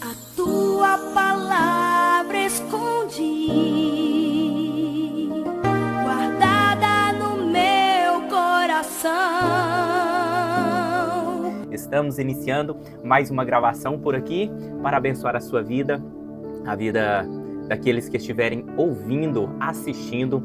A tua palavra escondi, guardada no meu coração. Estamos iniciando mais uma gravação por aqui para abençoar a sua vida, a vida daqueles que estiverem ouvindo, assistindo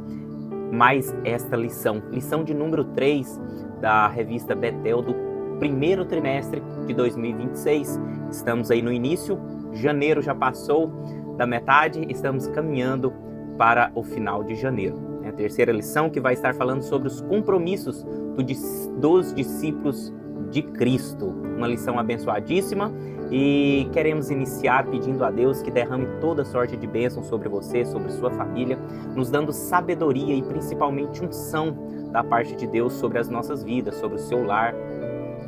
mais esta lição. Lição de número 3 da revista Betel do primeiro trimestre de 2026. Estamos aí no início, janeiro já passou da metade, estamos caminhando para o final de janeiro. É a terceira lição que vai estar falando sobre os compromissos dos discípulos de Cristo. Uma lição abençoadíssima e queremos iniciar pedindo a Deus que derrame toda sorte de bênção sobre você, sobre sua família, nos dando sabedoria e principalmente unção da parte de Deus sobre as nossas vidas, sobre o seu lar,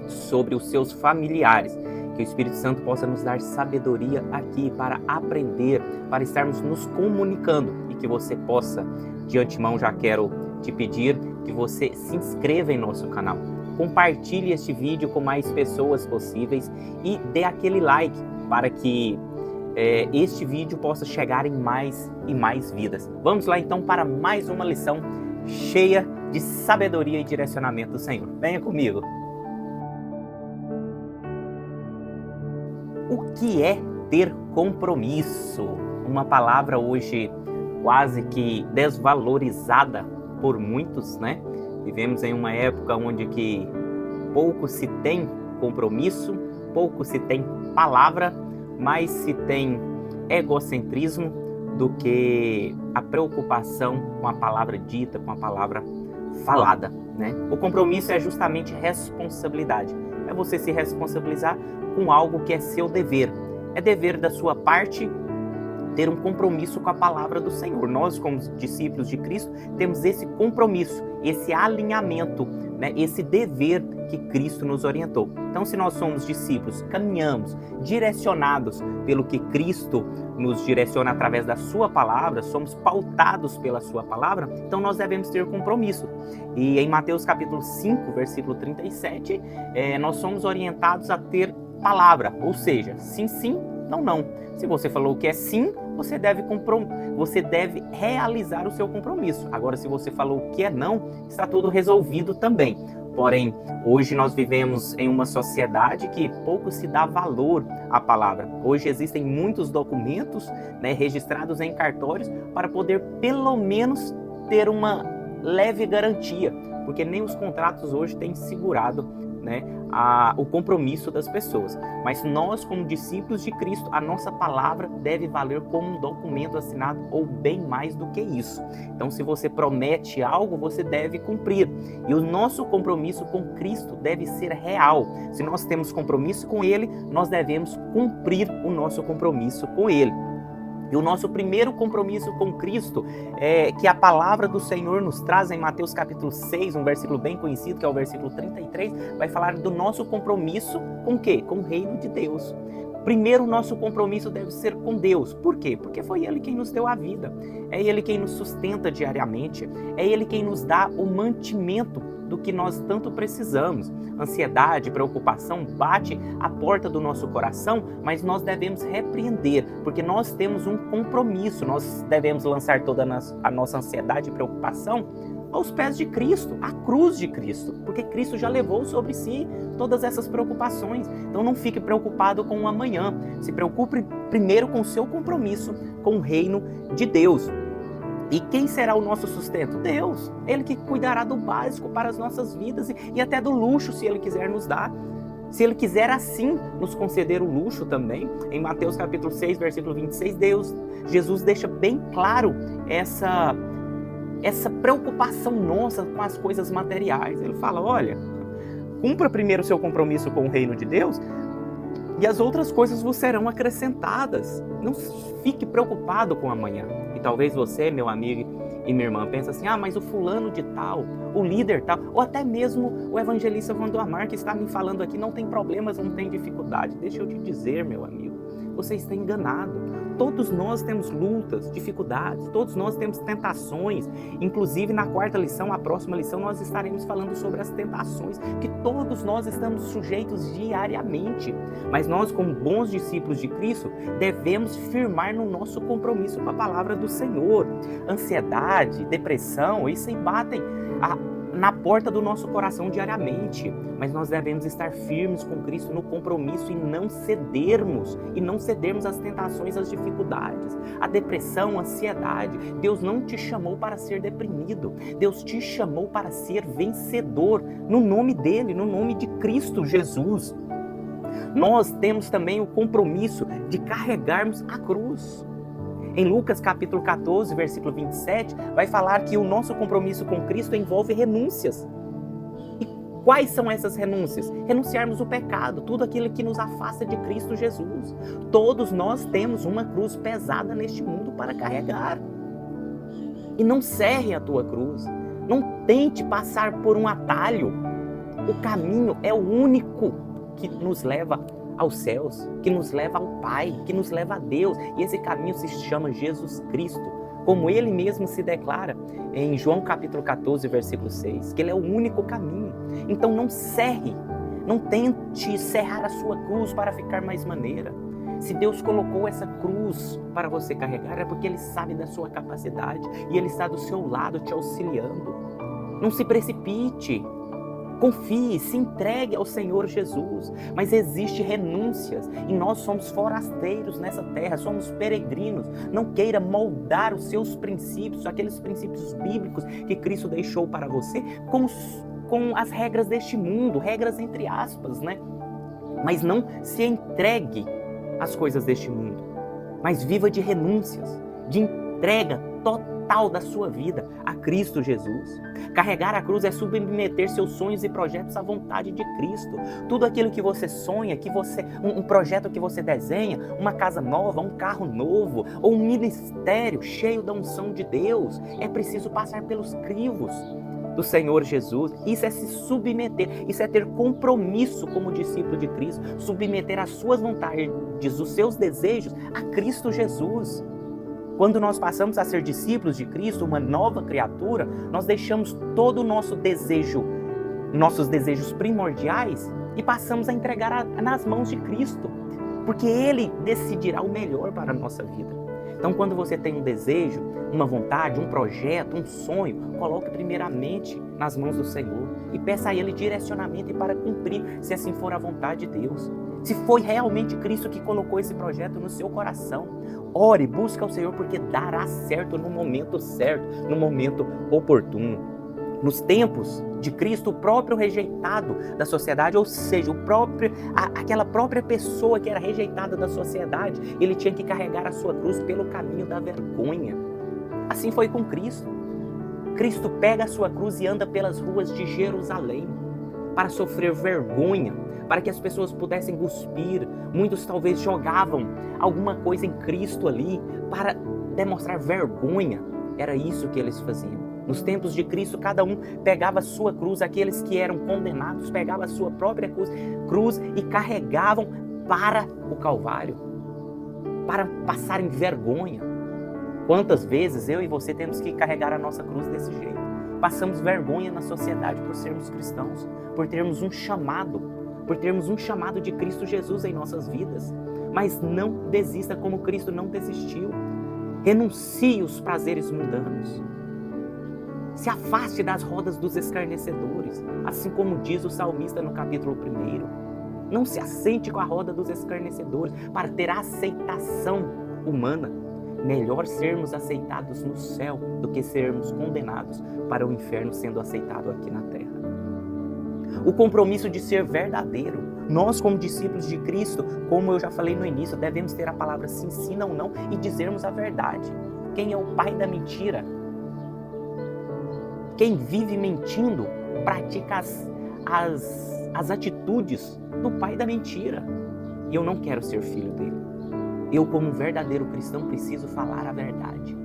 sobre os seus familiares. Que o Espírito Santo possa nos dar sabedoria aqui para aprender, para estarmos nos comunicando e que você possa, de antemão já quero te pedir que você se inscreva em nosso canal. Compartilhe este vídeo com mais pessoas possíveis e dê aquele like para que este vídeo possa chegar em mais e mais vidas. Vamos lá então para mais uma lição cheia de sabedoria e direcionamento do Senhor. Venha comigo. O que é ter compromisso? Uma palavra hoje quase que desvalorizada por muitos, né? Vivemos em uma época onde que pouco se tem compromisso, pouco se tem palavra, mais se tem egocentrismo do que a preocupação com a palavra dita, com a palavra falada, né? O compromisso é justamente responsabilidade. É você se responsabilizar com algo que é seu dever. É dever da sua parte ter um compromisso com a palavra do Senhor. Nós, como discípulos de Cristo, temos esse compromisso, esse alinhamento, né? Esse dever que Cristo nos orientou. Então, se nós somos discípulos, caminhamos, direcionados pelo que Cristo nos direciona através da sua palavra, somos pautados pela sua palavra, então nós devemos ter compromisso. E em Mateus capítulo 5, versículo 37, nós somos orientados a ter palavra, ou seja, sim, sim, não, não. Se você falou que é sim, você deve realizar o seu compromisso. Agora, se você falou que é não, está tudo resolvido também. Porém, hoje nós vivemos em uma sociedade que pouco se dá valor à palavra. Hoje existem muitos documentos, né, registrados em cartórios para poder pelo menos ter uma leve garantia, porque nem os contratos hoje têm segurado, né, o compromisso das pessoas. Mas nós, como discípulos de Cristo, a nossa palavra deve valer como um documento assinado ou bem mais do que isso. Então, se você promete algo, você deve cumprir. E o nosso compromisso com Cristo deve ser real. Se nós temos compromisso com Ele, nós devemos cumprir o nosso compromisso com Ele. E o nosso primeiro compromisso com Cristo, que a palavra do Senhor nos traz em Mateus capítulo 6, um versículo bem conhecido, que é o versículo 33, vai falar do nosso compromisso com o quê? Com o reino de Deus. Primeiro, o nosso compromisso deve ser com Deus. Por quê? Porque foi Ele quem nos deu a vida. É Ele quem nos sustenta diariamente. É Ele quem nos dá o mantimento do que nós tanto precisamos. Ansiedade, preocupação bate à porta do nosso coração, mas nós devemos repreender, porque nós temos um compromisso. Nós devemos lançar toda a nossa ansiedade e preocupação aos pés de Cristo, à cruz de Cristo, porque Cristo já levou sobre si todas essas preocupações. Então não fique preocupado com o amanhã, se preocupe primeiro com o seu compromisso com o reino de Deus. E quem será o nosso sustento? Deus. Ele que cuidará do básico para as nossas vidas e até do luxo, se Ele quiser nos dar. Se Ele quiser assim nos conceder o luxo também. Em Mateus capítulo 6, versículo 26, Jesus deixa bem claro essa preocupação nossa com as coisas materiais. Ele fala, olha, cumpra primeiro o seu compromisso com o reino de Deus e as outras coisas vos serão acrescentadas. Não fique preocupado com amanhã. E talvez você, meu amigo e minha irmã, pense assim, mas o fulano de tal, o líder tal, ou até mesmo o evangelista Vandoamar que está me falando aqui, não tem problemas, não tem dificuldade. Deixa eu te dizer, meu amigo, você está enganado. Todos nós temos lutas, dificuldades, todos nós temos tentações. Inclusive, na quarta lição, a próxima lição, nós estaremos falando sobre as tentações que todos nós estamos sujeitos diariamente. Mas nós, como bons discípulos de Cristo, devemos firmar no nosso compromisso com a palavra do Senhor. Ansiedade, depressão, isso aí batem na porta do nosso coração diariamente, mas nós devemos estar firmes com Cristo no compromisso e não cedermos às tentações, às dificuldades, a depressão, a ansiedade. Deus não te chamou para ser deprimido, Deus te chamou para ser vencedor, no nome dele, no nome de Cristo Jesus. Nós temos também o compromisso de carregarmos a cruz. Em Lucas capítulo 14, versículo 27, vai falar que o nosso compromisso com Cristo envolve renúncias. E quais são essas renúncias? Renunciarmos o pecado, tudo aquilo que nos afasta de Cristo Jesus. Todos nós temos uma cruz pesada neste mundo para carregar. E não cerre a tua cruz. Não tente passar por um atalho. O caminho é o único que nos leva aos céus, que nos leva ao Pai, que nos leva a Deus. E esse caminho se chama Jesus Cristo, como ele mesmo se declara em João capítulo 14, versículo 6, que ele é o único caminho. Então não cerre, não tente cerrar a sua cruz para ficar mais maneira. Se Deus colocou essa cruz para você carregar, é porque ele sabe da sua capacidade e ele está do seu lado te auxiliando. Não se precipite. Confie, se entregue ao Senhor Jesus, mas existe renúncias e nós somos forasteiros nessa terra, somos peregrinos. Não queira moldar os seus princípios, aqueles princípios bíblicos que Cristo deixou para você, com as regras deste mundo, regras entre aspas, né? Mas não se entregue às coisas deste mundo, mas viva de renúncias, de entrega total da sua vida a Cristo Jesus. Carregar a cruz é submeter seus sonhos e projetos à vontade de Cristo. Tudo aquilo que você sonha, um projeto que você desenha, uma casa nova, um carro novo, ou um ministério cheio da unção de Deus, é preciso passar pelos crivos do Senhor Jesus. Isso é se submeter, isso é ter compromisso como discípulo de Cristo, submeter as suas vontades, os seus desejos a Cristo Jesus. Quando nós passamos a ser discípulos de Cristo, uma nova criatura, nós deixamos todo o nosso desejo, nossos desejos primordiais e passamos a entregar nas mãos de Cristo, porque Ele decidirá o melhor para a nossa vida. Então, quando você tem um desejo, uma vontade, um projeto, um sonho, coloque primeiramente nas mãos do Senhor e peça a Ele direcionamento e para cumprir, se assim for a vontade de Deus. Se foi realmente Cristo que colocou esse projeto no seu coração, ore, busque ao Senhor, porque dará certo, no momento oportuno. Nos tempos de Cristo, o próprio rejeitado da sociedade, ou seja, aquela própria pessoa que era rejeitada da sociedade, ele tinha que carregar a sua cruz pelo caminho da vergonha. Assim foi com Cristo. Cristo pega a sua cruz e anda pelas ruas de Jerusalém para sofrer vergonha, para que as pessoas pudessem cuspir. Muitos talvez jogavam alguma coisa em Cristo ali para demonstrar vergonha. Era isso que eles faziam. Nos tempos de Cristo, cada um pegava a sua cruz, aqueles que eram condenados pegavam a sua própria cruz e carregavam para o Calvário, para passarem vergonha. Quantas vezes eu e você temos que carregar a nossa cruz desse jeito? Passamos vergonha na sociedade por sermos cristãos, por termos um chamado de Cristo Jesus em nossas vidas. Mas não desista como Cristo não desistiu. Renuncie os prazeres mundanos. Se afaste das rodas dos escarnecedores, assim como diz o salmista no capítulo 1. Não se assente com a roda dos escarnecedores para ter aceitação humana. Melhor sermos aceitados no céu do que sermos condenados para o inferno sendo aceitado aqui na terra. O compromisso de ser verdadeiro. Nós, como discípulos de Cristo, como eu já falei no início, devemos ter a palavra sim, sim, não, não e dizermos a verdade. Quem é o pai da mentira? Quem vive mentindo pratica as atitudes do pai da mentira. E eu não quero ser filho dele. Eu, como verdadeiro cristão, preciso falar a verdade.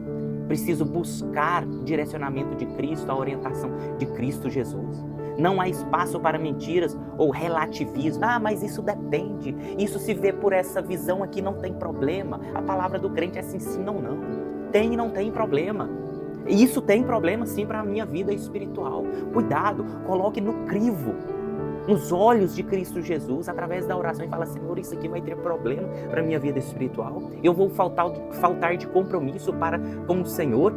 Preciso buscar direcionamento de Cristo, a orientação de Cristo Jesus. Não há espaço para mentiras ou relativismo. Ah, mas isso depende. Isso se vê por essa visão aqui, não tem problema. A palavra do crente é assim, sim, não, não. Tem e não tem problema. Isso tem problema sim para a minha vida espiritual. Cuidado, coloque no crivo, nos olhos de Cristo Jesus, através da oração, e fala: Senhor, isso aqui vai ter problema para a minha vida espiritual. Eu vou faltar de compromisso para com o Senhor.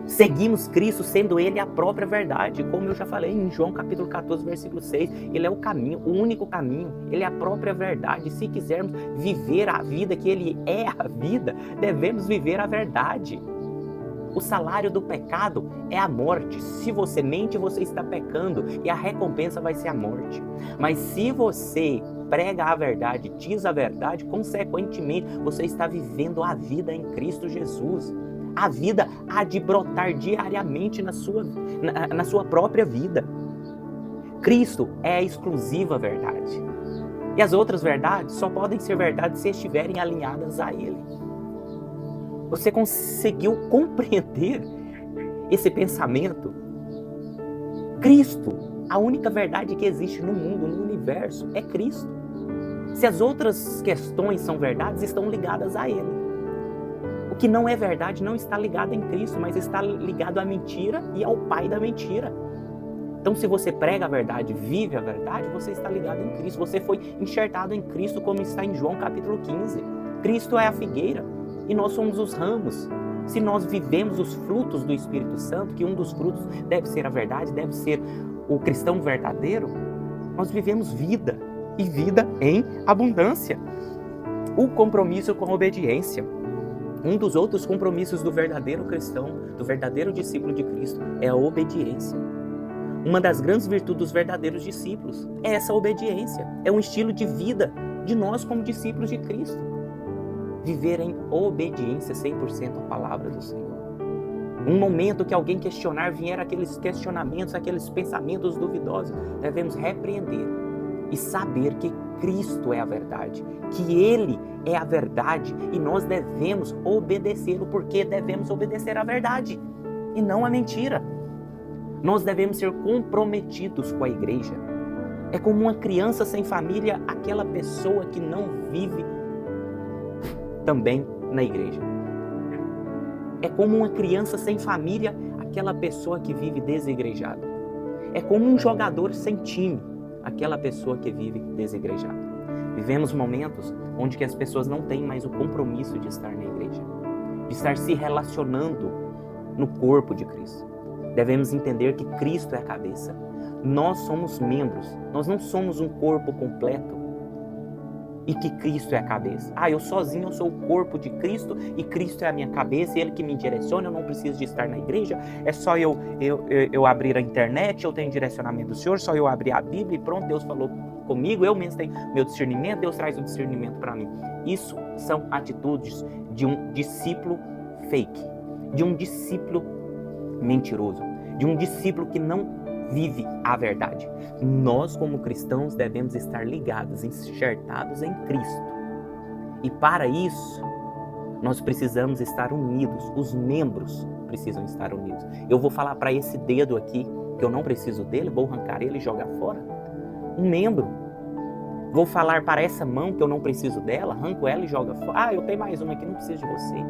Seguimos Cristo sendo Ele a própria verdade, como eu já falei em João capítulo 14, versículo 6, Ele é o caminho, o único caminho, Ele é a própria verdade. Se quisermos viver a vida que Ele é a vida, devemos viver a verdade. O salário do pecado é a morte. Se você mente, você está pecando e a recompensa vai ser a morte. Mas se você prega a verdade, diz a verdade, consequentemente, você está vivendo a vida em Cristo Jesus. A vida há de brotar diariamente na sua própria vida. Cristo é a exclusiva verdade. E as outras verdades só podem ser verdades se estiverem alinhadas a Ele. Você conseguiu compreender esse pensamento? Cristo, a única verdade que existe no mundo, no universo, é Cristo. Se as outras questões são verdades, estão ligadas a Ele. O que não é verdade não está ligado em Cristo, mas está ligado à mentira e ao pai da mentira. Então, se você prega a verdade, vive a verdade, você está ligado em Cristo. Você foi enxertado em Cristo, como está em João capítulo 15. Cristo é a figueira e nós somos os ramos. Se nós vivemos os frutos do Espírito Santo, que um dos frutos deve ser a verdade, deve ser o cristão verdadeiro, nós vivemos vida e vida em abundância. O compromisso com a obediência. Um dos outros compromissos do verdadeiro cristão, do verdadeiro discípulo de Cristo, é a obediência. Uma das grandes virtudes dos verdadeiros discípulos é essa obediência. É um estilo de vida de nós como discípulos de Cristo. Viver em obediência 100% à palavra do Senhor. Um momento que alguém questionar, vier aqueles questionamentos, aqueles pensamentos duvidosos, devemos repreender e saber que Cristo é a verdade, que Ele é a verdade e nós devemos obedecê-lo, porque devemos obedecer à verdade e não à mentira. Nós devemos ser comprometidos com a igreja. É como uma criança sem família, aquela pessoa que não vive também na igreja. É como uma criança sem família, aquela pessoa que vive desigrejada. É como um jogador sem time, aquela pessoa que vive desigrejada. Vivemos momentos onde que as pessoas não têm mais o compromisso de estar na igreja, de estar se relacionando no corpo de Cristo. Devemos entender que Cristo é a cabeça. Nós somos membros, nós não somos um corpo completo e que Cristo é a cabeça. Eu sozinho eu sou o corpo de Cristo e Cristo é a minha cabeça e Ele que me direciona, eu não preciso de estar na igreja, é só eu abrir a internet, eu tenho direcionamento do Senhor, só eu abrir a Bíblia e pronto, Deus falou comigo, eu mesmo tenho meu discernimento, Deus traz o discernimento para mim. Isso são atitudes de um discípulo fake, de um discípulo mentiroso, de um discípulo que não vive a verdade. Nós, como cristãos, devemos estar ligados, enxertados em Cristo. E para isso, nós precisamos estar unidos. Os membros precisam estar unidos. Eu vou falar para esse dedo aqui, que eu não preciso dele, vou arrancar ele e jogar fora. Um membro. Vou falar para essa mão, que eu não preciso dela, arranco ela e jogo fora. Eu tenho mais uma aqui, não preciso de você.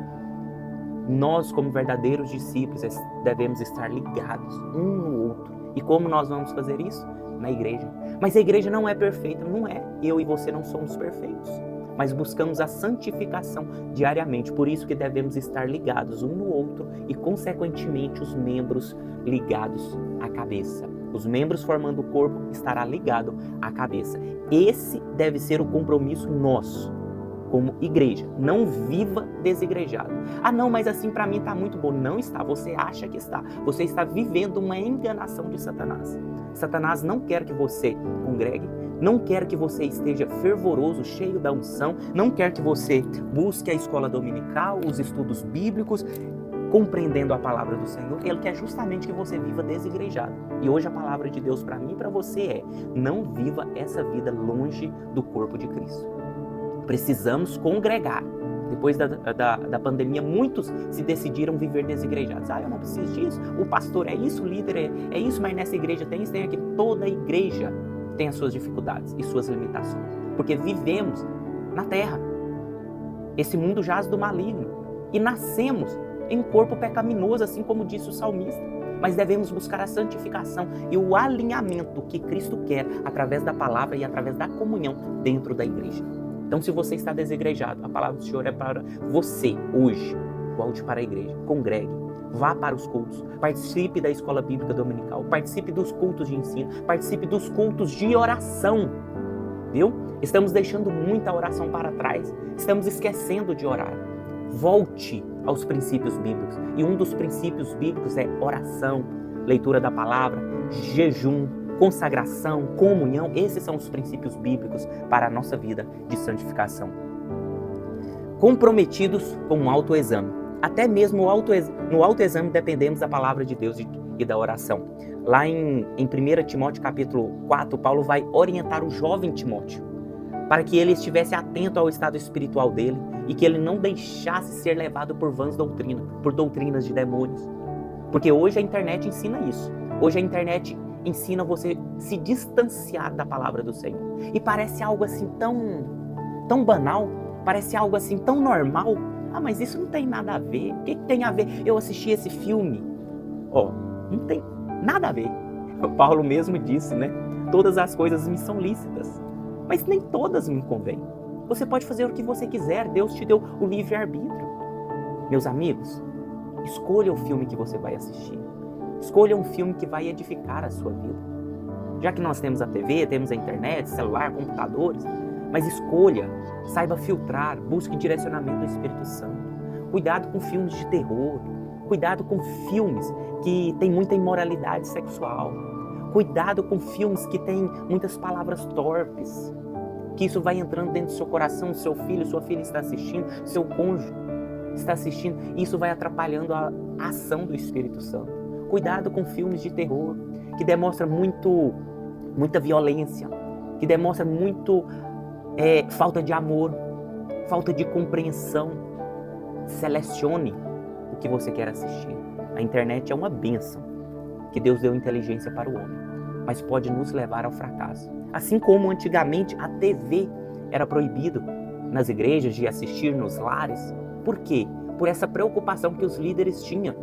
Nós, como verdadeiros discípulos, devemos estar ligados um no outro. E como nós vamos fazer isso? Na igreja. Mas a igreja não é perfeita, não é. Eu e você não somos perfeitos. Mas buscamos a santificação diariamente. Por isso que devemos estar ligados um no outro e, consequentemente, os membros ligados à cabeça. Os membros formando o corpo estará ligado à cabeça. Esse deve ser o compromisso nosso como igreja. Não viva desigrejado. Não, mas assim para mim está muito bom. Não está, você acha que está. Você está vivendo uma enganação de Satanás. Satanás não quer que você congregue, não quer que você esteja fervoroso, cheio da unção, não quer que você busque a escola dominical, os estudos bíblicos, compreendendo a palavra do Senhor. Ele quer justamente que você viva desigrejado. E hoje a palavra de Deus para mim e para você é: não viva essa vida longe do corpo de Cristo. Precisamos congregar, Depois da pandemia, muitos se decidiram viver desigrejados. Eu não preciso disso, o pastor é isso, o líder é isso, mas nessa igreja tem isso, tem aquilo. Toda igreja tem as suas dificuldades e suas limitações, porque vivemos na terra. Esse mundo jaz do maligno e nascemos em um corpo pecaminoso, assim como disse o salmista. Mas devemos buscar a santificação e o alinhamento que Cristo quer através da palavra e através da comunhão dentro da igreja. Então, se você está desigrejado, a palavra do Senhor é para você hoje. Volte para a igreja, congregue, vá para os cultos, participe da escola bíblica dominical, participe dos cultos de ensino, participe dos cultos de oração, viu? Estamos deixando muita oração para trás, estamos esquecendo de orar. Volte aos princípios bíblicos, e um dos princípios bíblicos é oração, leitura da palavra, jejum, consagração, comunhão. Esses são os princípios bíblicos para a nossa vida de santificação. Comprometidos com o autoexame. Até mesmo no autoexame dependemos da palavra de Deus e da oração. Lá em 1 Timóteo capítulo 4, Paulo vai orientar o jovem Timóteo para que ele estivesse atento ao estado espiritual dele e que ele não deixasse ser levado por vãs doutrinas, por doutrinas de demônios. Porque hoje a internet ensina isso. Hoje a internet ensina você se distanciar da palavra do Senhor. E parece algo assim tão banal, parece algo assim tão normal. Mas isso não tem nada a ver. O que tem a ver eu assistir esse filme? Não tem nada a ver. O Paulo mesmo disse, né? Todas as coisas me são lícitas, mas nem todas me convêm. Você pode fazer o que você quiser, Deus te deu o livre-arbítrio. Meus amigos, escolha o filme que você vai assistir. Escolha um filme que vai edificar a sua vida. Já que nós temos a TV, temos a internet, celular, computadores, mas escolha, saiba filtrar, busque direcionamento do Espírito Santo. Cuidado com filmes de terror, cuidado com filmes que têm muita imoralidade sexual. Cuidado com filmes que têm muitas palavras torpes, que isso vai entrando dentro do seu coração, seu filho, sua filha está assistindo, seu cônjuge está assistindo, e isso vai atrapalhando a ação do Espírito Santo. Cuidado com filmes de terror, que demonstram muita violência, que demonstram falta de amor, falta de compreensão. Selecione o que você quer assistir. A internet é uma bênção, que Deus deu inteligência para o homem, mas pode nos levar ao fracasso. Assim como antigamente a TV era proibido nas igrejas de assistir nos lares. Por quê? Por essa preocupação que os líderes tinham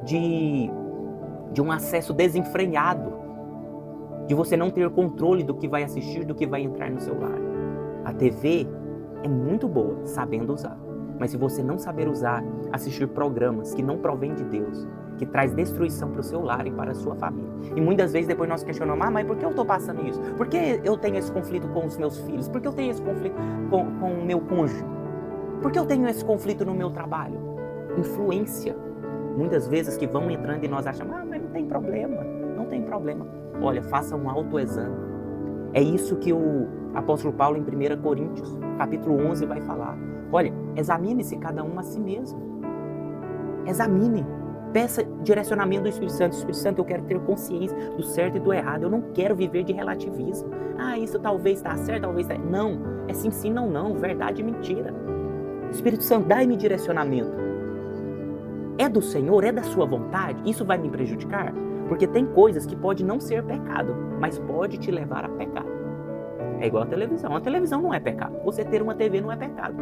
de um acesso desenfreado, de você não ter controle do que vai assistir, do que vai entrar no seu lar. A TV é muito boa, sabendo usar. Mas se você não saber usar, assistir programas que não provêm de Deus, que traz destruição para o seu lar e para a sua família. E muitas vezes depois nós questionamos, mas por que eu estou passando isso? Por que eu tenho esse conflito com os meus filhos? Por que eu tenho esse conflito com o meu cônjuge? Por que eu tenho esse conflito no meu trabalho? Influência. Muitas vezes que vão entrando e nós achamos, mas não tem problema, não tem problema. Olha, faça um autoexame. É isso que o apóstolo Paulo em 1 Coríntios, capítulo 11, vai falar. Olha, examine-se cada um a si mesmo. Examine. Peça direcionamento do Espírito Santo. Espírito Santo, eu quero ter consciência do certo e do errado. Eu não quero viver de relativismo. Isso talvez está certo, talvez está... Não, é sim, sim, não, não. Verdade e mentira. Espírito Santo, dai-me direcionamento. É do Senhor? É da sua vontade? Isso vai me prejudicar? Porque tem coisas que pode não ser pecado, mas pode te levar a pecar. É igual a televisão. A televisão não é pecado. Você ter uma TV não é pecado.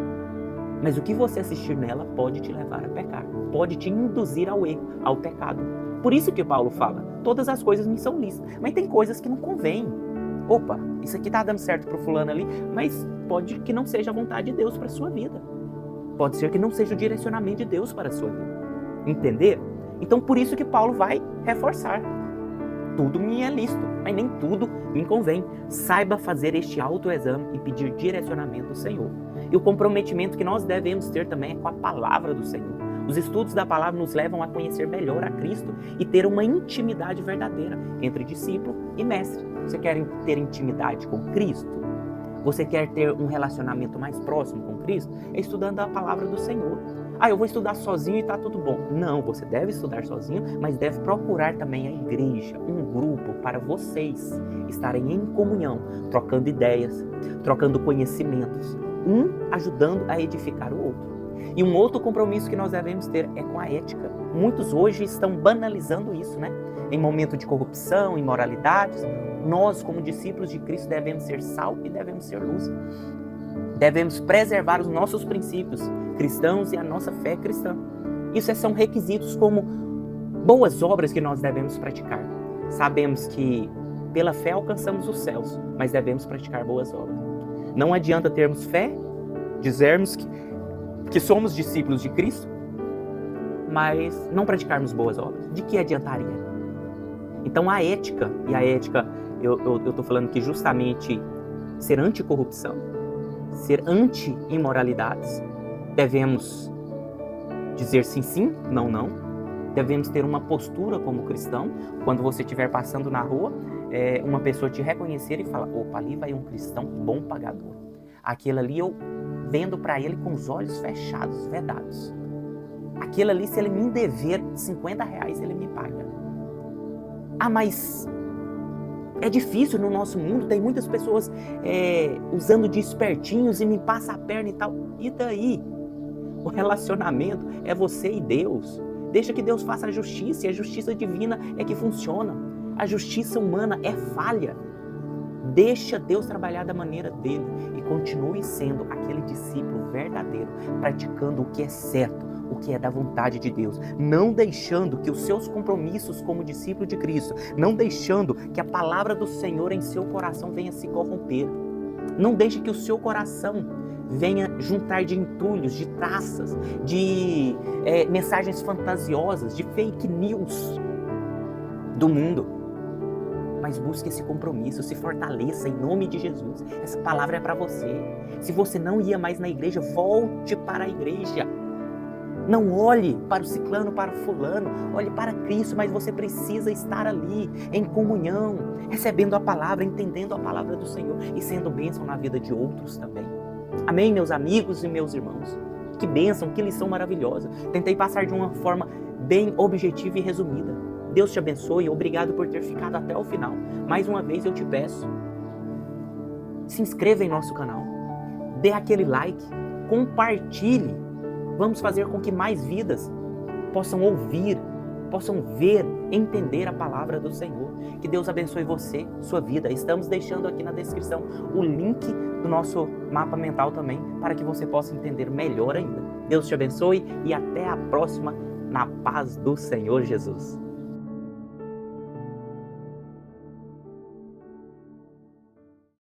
Mas o que você assistir nela pode te levar a pecar. Pode te induzir ao erro, ao pecado. Por isso que Paulo fala, todas as coisas me são lícitas. Mas tem coisas que não convêm. Opa, isso aqui tá dando certo pro fulano ali, mas pode que não seja a vontade de Deus para a sua vida. Pode ser que não seja o direcionamento de Deus para a sua vida. Entender? Então por isso que Paulo vai reforçar. Tudo me é lícito, mas nem tudo me convém. Saiba fazer este autoexame e pedir direcionamento do Senhor. E o comprometimento que nós devemos ter também é com a palavra do Senhor. Os estudos da palavra nos levam a conhecer melhor a Cristo e ter uma intimidade verdadeira entre discípulo e mestre. Você quer ter intimidade com Cristo? Você quer ter um relacionamento mais próximo com Cristo? É estudando a palavra do Senhor. Eu vou estudar sozinho e está tudo bom. Não, você deve estudar sozinho, mas deve procurar também a igreja, um grupo para vocês estarem em comunhão, trocando ideias, trocando conhecimentos, um ajudando a edificar o outro. E um outro compromisso que nós devemos ter é com a ética. Muitos hoje estão banalizando isso, né? Em momento de corrupção, imoralidades, nós, como discípulos de Cristo, devemos ser sal e devemos ser luz. Devemos preservar os nossos princípios cristãos e a nossa fé cristã. Isso são requisitos como boas obras que nós devemos praticar. Sabemos que pela fé alcançamos os céus, mas devemos praticar boas obras. Não adianta termos fé, dizermos que somos discípulos de Cristo, mas não praticarmos boas obras. De que adiantaria? Então a ética, e a ética, eu estou falando que justamente ser anticorrupção, ser anti-imoralidades, devemos dizer sim, sim, não, não. Devemos ter uma postura como cristão. Quando você estiver passando na rua, uma pessoa te reconhecer e falar, opa, ali vai um cristão bom pagador. Aquele ali eu vendo para ele com os olhos fechados, vedados. Aquele ali, se ele me dever R$50, ele me paga. Ah, mas é difícil no nosso mundo, tem muitas pessoas usando de espertinhos e me passa a perna e tal. E daí? O relacionamento é você e Deus. Deixa que Deus faça a justiça, e a justiça divina é que funciona. A justiça humana é falha. Deixa Deus trabalhar da maneira dele e continue sendo aquele discípulo verdadeiro, praticando o que é certo, o que é da vontade de Deus, não deixando que os seus compromissos como discípulo de Cristo, não deixando que a palavra do Senhor em seu coração venha se corromper. Não deixe que o seu coração venha juntar de entulhos, de traças, de mensagens fantasiosas, de fake news do mundo. Mas busque esse compromisso, se fortaleça em nome de Jesus. Essa palavra é para você. Se você não ia mais na igreja, volte para a igreja. Não olhe para o ciclano, para o fulano, olhe para Cristo, mas você precisa estar ali, em comunhão, recebendo a palavra, entendendo a palavra do Senhor e sendo bênção na vida de outros também. Amém, meus amigos e meus irmãos? Que bênção, que lição maravilhosa. Tentei passar de uma forma bem objetiva e resumida. Deus te abençoe, obrigado por ter ficado até o final. Mais uma vez eu te peço, se inscreva em nosso canal, dê aquele like, compartilhe. Vamos fazer com que mais vidas possam ouvir, possam ver, entender a palavra do Senhor. Que Deus abençoe você, sua vida. Estamos deixando aqui na descrição o link do nosso mapa mental também, para que você possa entender melhor ainda. Deus te abençoe e até a próxima, na paz do Senhor Jesus.